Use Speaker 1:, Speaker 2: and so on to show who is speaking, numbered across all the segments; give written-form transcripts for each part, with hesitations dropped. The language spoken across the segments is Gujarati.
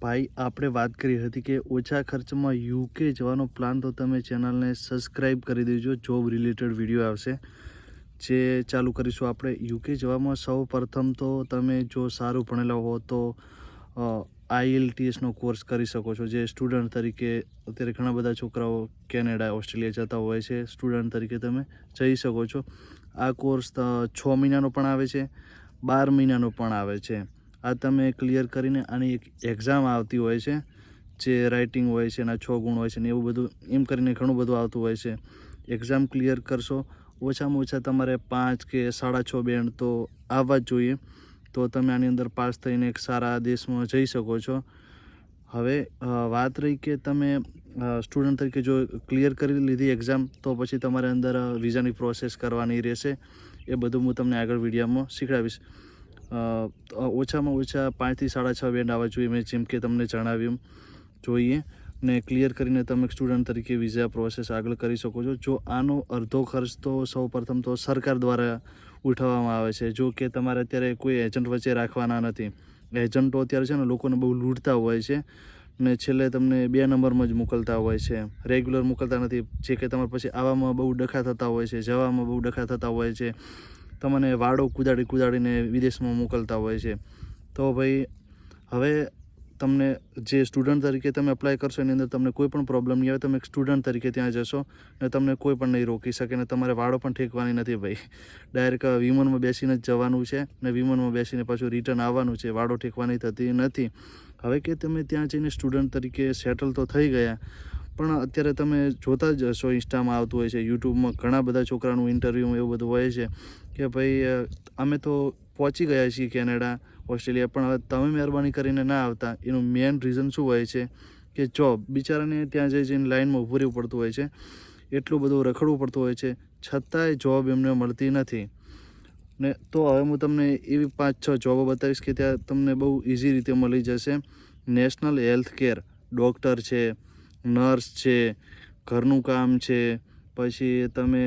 Speaker 1: ભાઈ આપણે વાત કરી હતી કે ઓછા ખર્ચમાં યુકે જવાનો પ્લાન, તો તમે ચેનલને સબસ્ક્રાઈબ કરી દેજો. જોબ રિલેટેડ વિડીયો આવશે જે ચાલુ કરીશું. આપણે યુકે જવામાં સૌ પ્રથમ તો તમે જો સારું ભણેલા હો તો IELTSનો કોર્સ કરી શકો છો. જે સ્ટુડન્ટ તરીકે અત્યારે ઘણા બધા છોકરાઓ કેનેડા, ઓસ્ટ્રેલિયા જતા હોય છે. સ્ટુડન્ટ તરીકે તમે જઈ શકો છો. આ કોર્સ 6 મહિનાનો પણ આવે છે, 12 મહિનાનો પણ આવે છે. આ તમે ક્લિયર કરીને આની એક એક્ઝામ આવતી હોય છે, જે રાઇટિંગ હોય છે, એના 6 ગુણ હોય છે ને એવું બધું એમ કરીને ઘણું બધું આવતું હોય છે. એક્ઝામ ક્લિયર કરશો, ઓછામાં ઓછા તમારે 5 કે 6.5 બેન્ડ તો આવવા જ જોઈએ. તો તમે આની અંદર પાસ થઈને એક સારા દેશમાં જઈ શકો છો. હવે વાત રહી કે તમે સ્ટુડન્ટ તરીકે જો ક્લિયર કરી લીધી એક્ઝામ, તો પછી તમારે અંદર વિઝાની પ્રોસેસ કરવાની રહેશે. એ બધું હું તમને આગળ વિડીયોમાં શીખવાડીશ. ઓછામાં ઓછા 5 થી 6.5 બેન્ડ આવવા જોઈએ, મેં જેમ કે તમને જણાવ્યું જોઈએ. ને ક્લિયર કરીને તમે સ્ટુડન્ટ તરીકે વિઝા પ્રોસેસ આગળ કરી શકો છો. જો આનો અડધો ખર્ચ તો સૌ પ્રથમ તો સરકાર દ્વારા ઉઠાવવામાં આવે છે. જો કે તમારે અત્યારે કોઈ એજન્ટ વચ્ચે રાખવાના નથી. એજન્ટો અત્યારે છે ને લોકોને બહુ લૂંટતા હોય છે ને છેલ્લે તમને 2 નંબરમાં જ મોકલતા હોય છે, રેગ્યુલર મોકલતા નથી. જે કે તમારે પછી આવવામાં બહુ ડખા થતા હોય છે, જવામાં બહુ ડખા થતા હોય છે. તમને વાડો કુદાડીને વિદેશમાં મોકલતા હોય છે. તો ભાઈ હવે તમને જે સ્ટુડન્ટ તરીકે તમે અપ્લાય કરશો એની અંદર તમને કોઈ પણ પ્રોબ્લેમ નહીં આવે. તમે એક સ્ટુડન્ટ તરીકે ત્યાં જશો ને તમને કોઈ પણ નહીં રોકી શકે ને તમારે વાડો પણ ઠેકવાની નથી ભાઈ. ડાયરેક્ટ વિમાનમાં બેસીને જ જવાનું છે ને વિમાનમાં બેસીને પાછું રિટર્ન આવવાનું છે. વાડો ઠેકવાની થતી નથી. હવે કે તમે ત્યાં જઈને સ્ટુડન્ટ તરીકે સેટલ તો થઈ ગયા, પણ અત્યારે તમે જોતા જ હશો, ઇન્સ્ટામાં આવતું હોય છે, યુટ્યુબમાં ઘણા બધા છોકરાનું ઇન્ટરવ્યૂ એવું બધું હોય છે કે ભાઈ અમે તો પહોંચી ગયા છીએ કેનેડા, ઓસ્ટ્રેલિયા, પણ હવે તમે મહેરબાની કરીને ના આવતા. એનું મેઇન રીઝન શું હોય છે કે જોબ. બિચારાને ત્યાં જઈને લાઇનમાં ઊભું રહેવું પડતું હોય છે, એટલું બધું રખડવું પડતું હોય છે, છતાંય જોબ એમને મળતી નથી. ને તો હવે હું તમને એવી 5-6 જોબો બતાવીશ કે ત્યાં તમને બહુ ઇઝી રીતે મળી જશે. નેશનલ હેલ્થ કેર, ડૉક્ટર છે, નર્સ છે, ઘરનું કામ છે, પછી તમે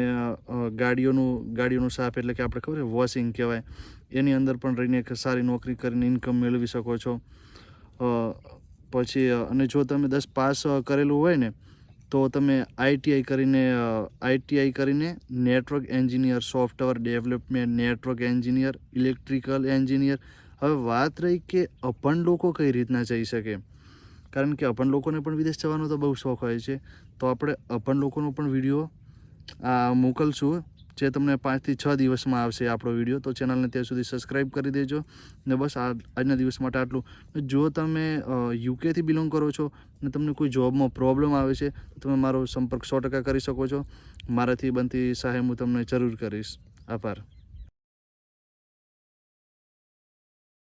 Speaker 1: ગાડીઓનું સાફ, એટલે કે આપણે ખબર છે વોશિંગ કહેવાય, એની અંદર પણ રહીને એક સારી નોકરી કરીને ઇન્કમ મેળવી શકો છો. પછી અને જો તમે 10 પાસ કરેલું હોય ને તો તમે ITI કરીને network engineer, software development, network engineer, electrical engineer. હવે વાત રહી કે અભણ લોકો કઈ રીતના જઈ શકે, કારણ કે અભણ લોકોને પણ વિદેશ જવાનો તો બહુ શોખ હોય છે. તો આપણે અભણ લોકોનો પણ વિડીયો મોકલશું, જે તમને 5 થી 6 દિવસમાં આવશે આપણો વિડીયો. તો ચેનલને ત્યાં સુધી સબસ્ક્રાઈબ કરી દેજો ને બસ આજના દિવસ માટે આટલું. જો તમે યુકેથી બિલોંગ કરો છો ને તમને કોઈ જોબમાં પ્રોબ્લેમ આવે છે તો તમે મારો સંપર્ક 100% કરી શકો છો. મારાથી બનતી સહાય હું તમને જરૂર કરીશ. આભાર.